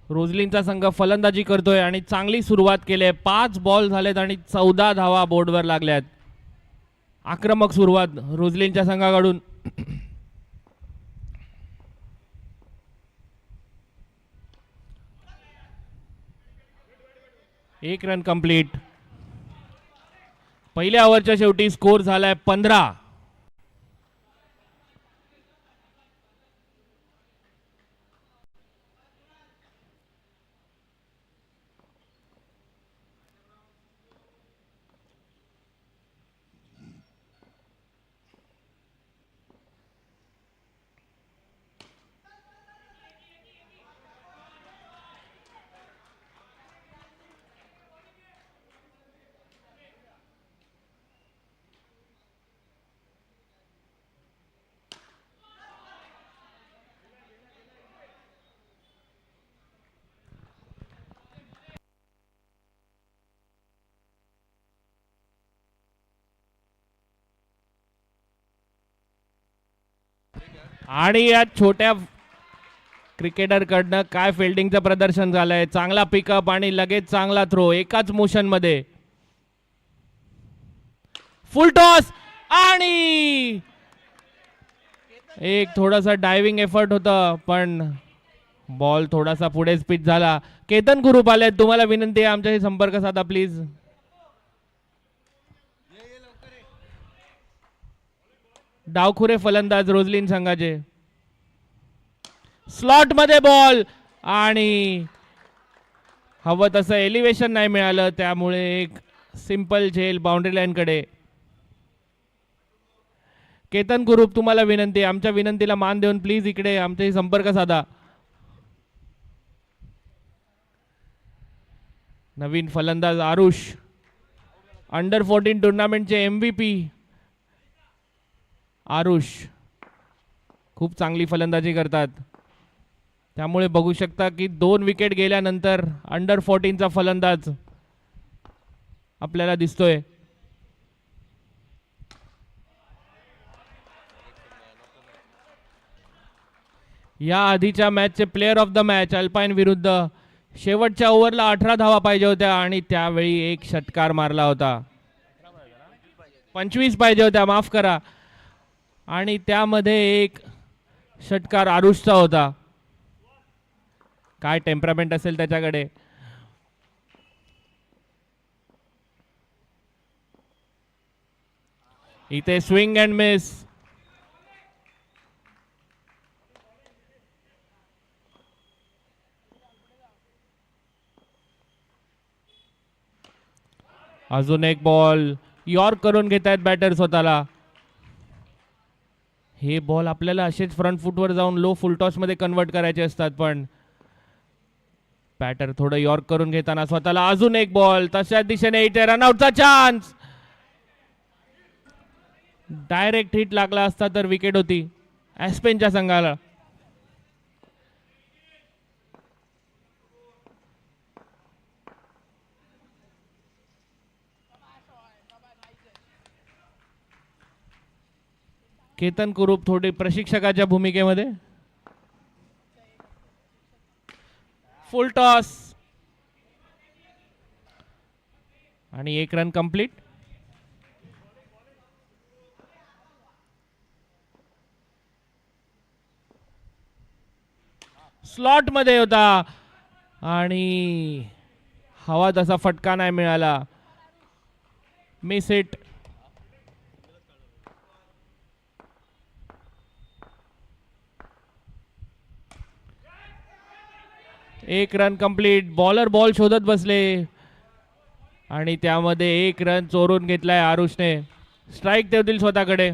रोझलिनचा संघ फलंदाजी करतोय आणि चांगली सुरुवात केली आहे. 5 बॉल झालेत आणि 14 धावा बोर्डवर लागल्यात. आक्रमक सुरुवात रोझलिनच्या संघाकडून. एक रन कंप्लीट. पहिल्या ओव्हरच्या शेवटी स्कोर झालाय 15. आणि या छोट्या क्रिकेटर कडनं काय फिल्डिंगचं प्रदर्शन झालंय. चांगला पिकअप आणि लगेच चांगला थ्रो एकाच मोशन मध्ये. फुल टॉस आणि एक थोडासा डायव्हिंग एफर्ट होता पण बॉल थोडासा पुढे स्पीड झाला. केतन ग्रुप आले, तुम्हाला विनंती आहे आमच्याशी संपर्क साधा प्लीज. डावखुरे फलंदाज रोझलिन संघाचे. स्लॉट मध्ये बॉल आणि हवं तसं एलिव्हेशन नाही मिळालं, त्यामुळे एक सिंपल झेल बाउंड्री लाईन कडे. केतन ग्रुप तुम्हाला विनंती, आमच्या विनंतीला मान देऊन प्लीज इकडे आमच्याशी संपर्क साधा. नवीन फलंदाज आरुष, अंडर 14 टुर्नामेंटचे MVP आरुष खूप चांगली फलंदाजी करतात. त्यामुळे बघू शकता की 2 विकेट गेल्यानंतर अंडर 14चा फलंदाज आपल्याला दिसतोय. या आधीच्या मॅचचे player of the match Alpine विरुद्ध शेवटच्या ओव्हरला 18 धावा पाहिजे होत्या आणि त्यावेळी एक षटकार मारला होता. 25 पाहिजे होत्या, माफ करा, आणि त्यामध्ये एक षटकार आरुषचा होता. काय टेम्परामेंट असेल त्याच्याकडे. इथे स्विंग अँड मिस. अजून एक बॉल यॉर्क करून घेत आहेत बॅटर स्वतःला. हे बॉल आपल्याला असेच फ्रंट फुटवर जाऊन लो फुल टॉस मध्ये कन्वर्ट करायचे असतात, पण बॅटर थोडं यॉर्क करून घेताना स्वतःला. अजून एक बॉल तशाच दिशेने इथे रनआउटचा चान्स. डायरेक्ट हिट लागला असता तर विकेट होती ॲस्पेनच्या संघाला. केतन कुरूप थोडी प्रशिक्षकाच्या भूमिकेमध्ये. फुल टॉस आणि एक रन कंप्लीट. स्लॉट मध्ये होता आणि हवा तसा फटका नाही मिळाला. Miss hit. एक रन कंप्लीट. बॉलर बॉल शोधत बसले आणि त्यामध्ये एक रन चोरून घेतलाय आरुषने. स्ट्राईक देतील स्वतःकडे.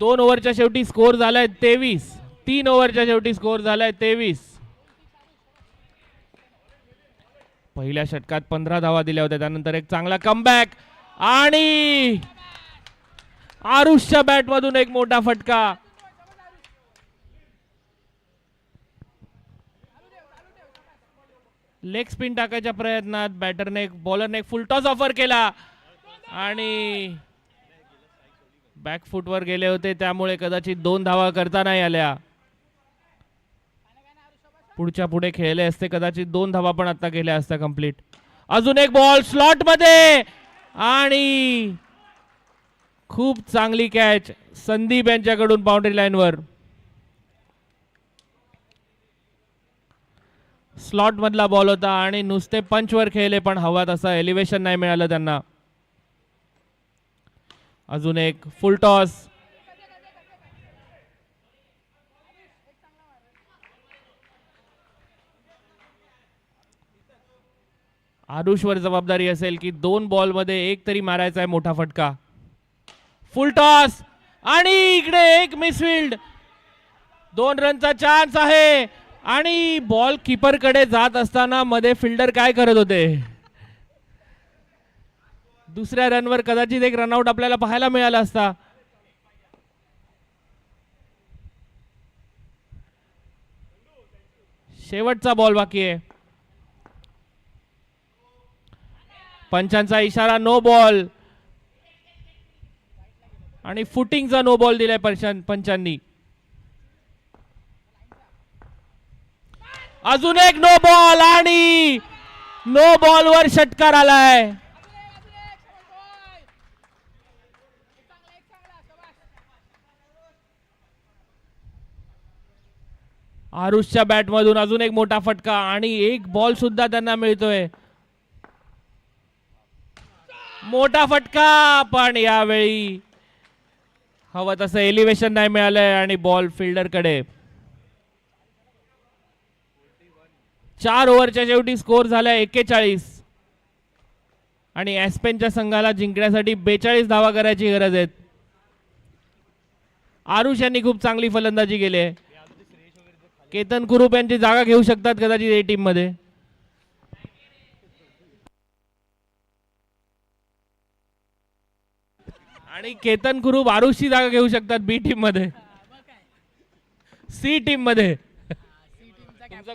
2 ओव्हरच्या शेवटी स्कोर झालाय 23. 3 ओव्हरच्या शेवटी स्कोर झालाय 23. पहिल्या षटकात 15 धावा दिल्या होत्या, त्यानंतर एक चांगला कमबॅक आणि आरुषच्या बॅट मधून एक मोठा फटका. लेग स्पिन टाकायच्या प्रयत्नात बॉलरने एक फुल टॉस ऑफर केला आणि बॅकफुटवर गेले होते त्यामुळे कदाचित 2 धावा करता नाही आल्या. पुढच्या पुढे खेळले असते कदाचित 2 धावा पण आता गेल्या असत्या कंप्लीट. अजून एक बॉल स्लॉट मध्ये आणि खूप चांगली कॅच संदीप यांच्याकडून बाउंड्री लाईनवर. स्लॉट मधला बॉल होता आणि नुसते पंचवर खेळले पण हवा तसा एलिव्हेशन नाही मिळालं त्यांना. अजून एक फुल टॉस. आरुषवर जबाबदारी असेल की 2 बॉल मध्ये एक तरी मारायचा आहे मोठा फटका. फुल टॉस आणि इकडे एक मिसफिल्ड. 2 रनचा चान्स आहे आणि बॉल कीपर कडे जात असताना मध्ये फिल्डर काय करत होते. दुसऱ्या रनवर कदाचित एक रनआउट आपल्याला पाहायला मिळाला असता. शेवटचा बॉल बाकी आहे. पंचांचा इशारा नो बॉल आणि फुटिंगचा नो बॉल दिलाय पंचांनी. अजून एक नो बॉल आणि नो बॉल वर षटकार आलाय. आरुषच्या बॅट मधून अजून एक मोठा फटका आणि एक बॉल सुद्धा त्यांना मिळतोय. मोठा फटका पण यावेळी हवं तसं एलिव्हेशन नाही मिळालंय आणि बॉल फिल्डर कडे. 4 ओव्हरच्या शेवटी स्कोर झाला 41 आणि एस्पेनच्या संघाला जिंकण्यासाठी 42 धावा करायची गरज आहे. आरुष यांनी खूप चांगली फलंदाजी केली आहे. केतन कुरुप यांची जागा घेऊ शकतात कदाचित ए टीम मध्ये. आणि केतन कुरुप आरुषची जागा घेऊ शकतात बी टीम मध्ये. सी टीम मध्ये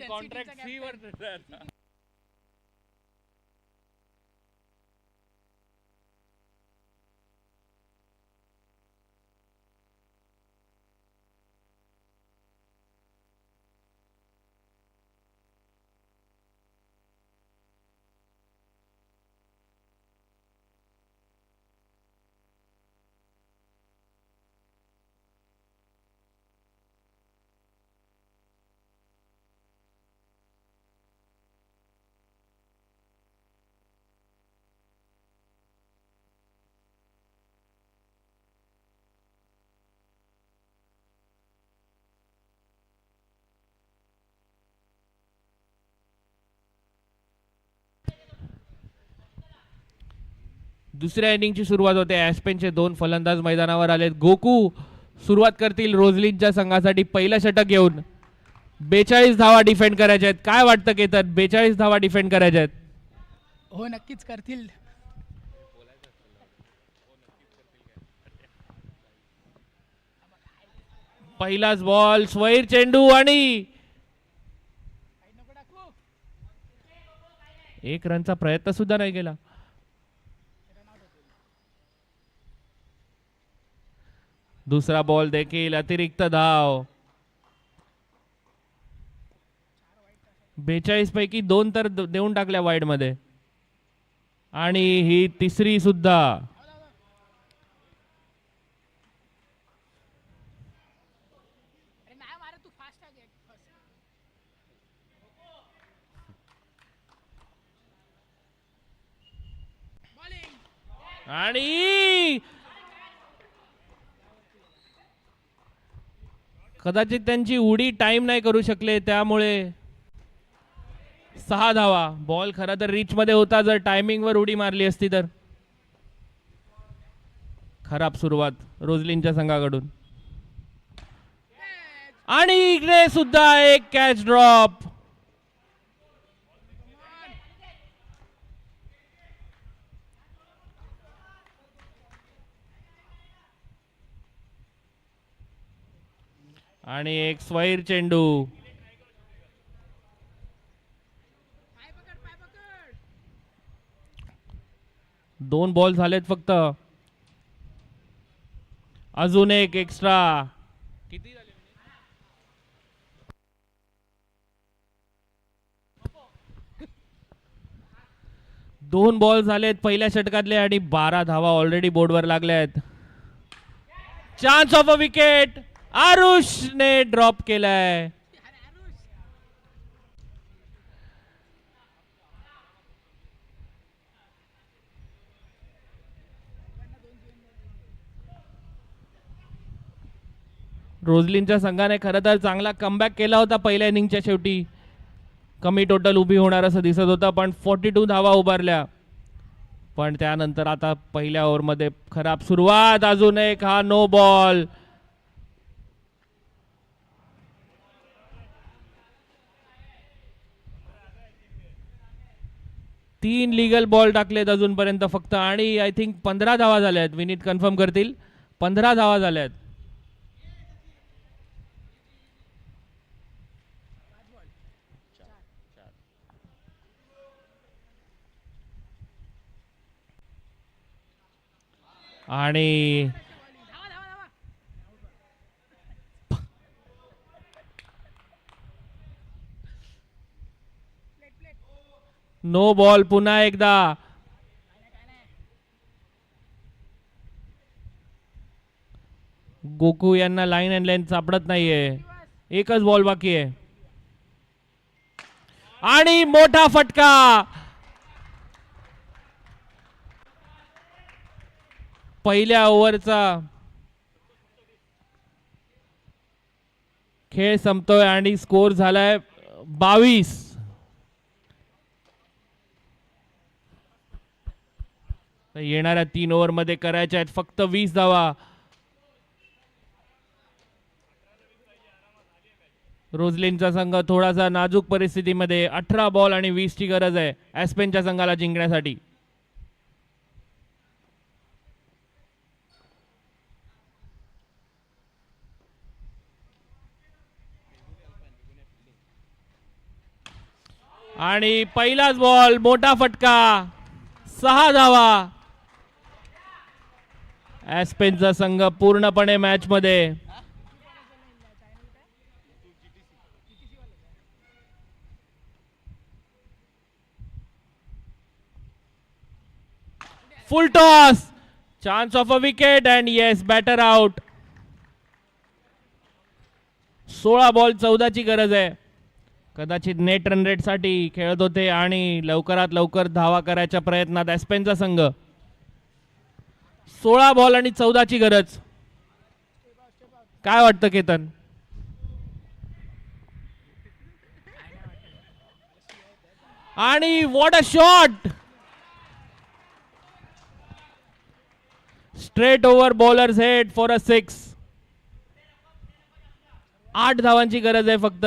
कॉन्ट्रॅक्ट सी वर. दुसऱ्या इनिंगची सुरुवात होते. एस्पेनचे 2 फलंदाज मैदानावर आलेत. गोकू सुरुवात करतील रोजलिनच्या संघासाठी पहिलं षटक घेऊन. 42 धावा डिफेंड करायच्या आहेत. काय वाटतं केतन, 42 धावा डिफेंड करायच्या आहेत? हो नक्कीच करतील. पहिलाच बॉल स्वैर चेंडू आणि एक रनचा प्रयत्न सुद्धा नाही केला. दुसरा बॉल देखील अतिरिक्त धाव. 42 पैकी 2 तर देऊन टाकल्या वाईड मध्ये आणि ही तिसरी सुद्धा. आणि कदाचित त्यांची उडी टाइम नाही करू शकले त्यामुळे 6 धावा. बॉल खरा तर रीच मध्ये होता. जर टायमिंग वर उडी मारली असती तर. खराब सुरुवात रोजलिनच्या संघाकडून. आणि इकडे सुद्धा एक कॅच ड्रॉप. आणि एक स्वैर चेंडू. दोन बॉल झालेत फक्त. अजून एक एक्स्ट्रा. किती झाले? 2 बॉल झालेत पहिल्या षटकातले आणि 12 धावा ऑलरेडी बोर्डवर लागल्या आहेत. Chance of a wicket. आरुषने ड्रॉप केलाय. रोझलिनच्या संघाने खरं तर चांगला कमबॅक केला होता पहिल्या इनिंगच्या शेवटी. कमी टोटल उभी होणार असं दिसत होतं पण 42 धावा उभारल्या. पण त्यानंतर आता पहिल्या ओव्हरमध्ये खराब सुरुवात. अजून एक हा नो बॉल. तीन लिगल बॉल टाकलेत अजूनपर्यंत फक्त आणि आय थिंक 15 धावा झाल्या आहेत. विनीत कन्फर्म करतील. 15 धावा झाल्या आहेत. आणि नो बॉल पुन्हा एकदा. गोकू यांना लाईन अँड लेंथ सापडत नाहीये. एकच बॉल बाकी आहे आणि मोठा फटका. पहिल्या ओव्हरचा खेळ संपतोय आणि स्कोर झालाय 22. येणाऱ्या 3 ओव्हरमध्ये करायच्या आहेत फक्त 20 धावा. रोझलिनचा संघ थोडासा नाजूक परिस्थितीमध्ये. 18 बॉल आणि 20 ची गरज आहे ॲस्पेनच्या संघाला जिंकण्यासाठी. आणि पहिलाच बॉल मोठा फटका. 6 धावा. ॲस्पेनचा संघ पूर्णपणे मॅच मध्ये. Full toss. Chance of a wicket and yes batter out. 16 ball 14 ची गरज आहे. कदाचित नेट रन रेट साठी खेळत होते आणि लवकरात लवकर धावा करायच्या प्रयत्नात ॲस्पेनचा संघ. 16 बॉल आणि 14 ची गरज. काय वाटतं केतन? आणि what a shot. Straight over bowlers head for a 6. 8 धावांची गरज आहे फक्त.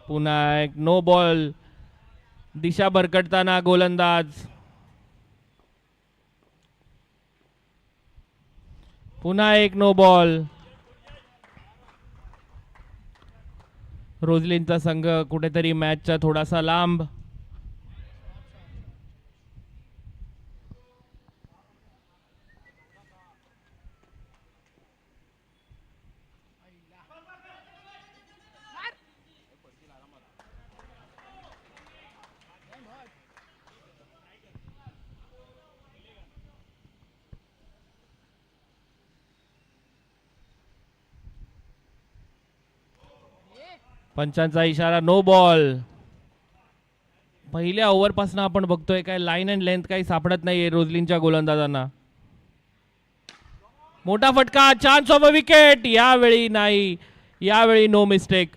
पुन्हा एक नो बॉल. दिशा भरकटताना गोलंदाज. पुन्हा एक नो बॉल. रोझलिनचा संघ कुठेतरी मॅचचा थोडासा लांब. पंचांचा इशारा नो बॉल. पहिल्या ओव्हर पासून आपण बघतोय काय लाईन अँड लेंथ काही सापडत नाहीये रोझलिनच्या गोलंदाजांना. मोठा फटका. Chance of a wicket. यावेळी नाही. यावेळी नो मिस्टेक.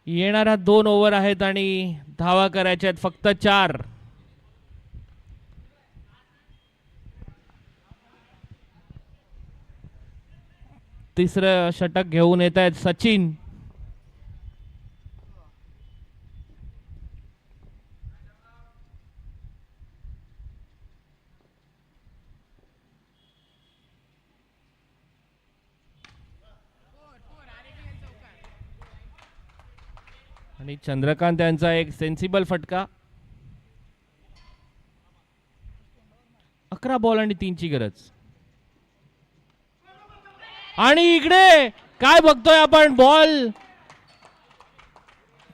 येणाऱ्या 2 ओव्हर आहेत आणि धावा करायच्या आहेत फक्त 4. तिसरं षटक घेऊन येत आहेत सचिन. आणि चंद्रकांत यांचा एक सेन्सिबल फटका. 11 बॉल आणि 3 ची गरज. आणि इकडे काय बघतोय आपण, बॉल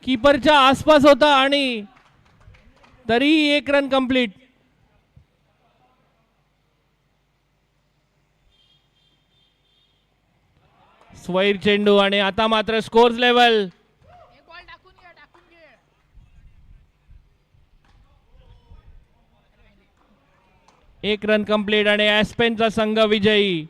कीपरच्या आसपास होता आणि तरी 1 रन कंप्लीट. स्वैर चेंडू आणि आता मात्र स्कोर्स लेवल. एक बॉल टाकून घे. 1 रन कंप्लीट आणि ॲस्पेनचा संघ विजयी.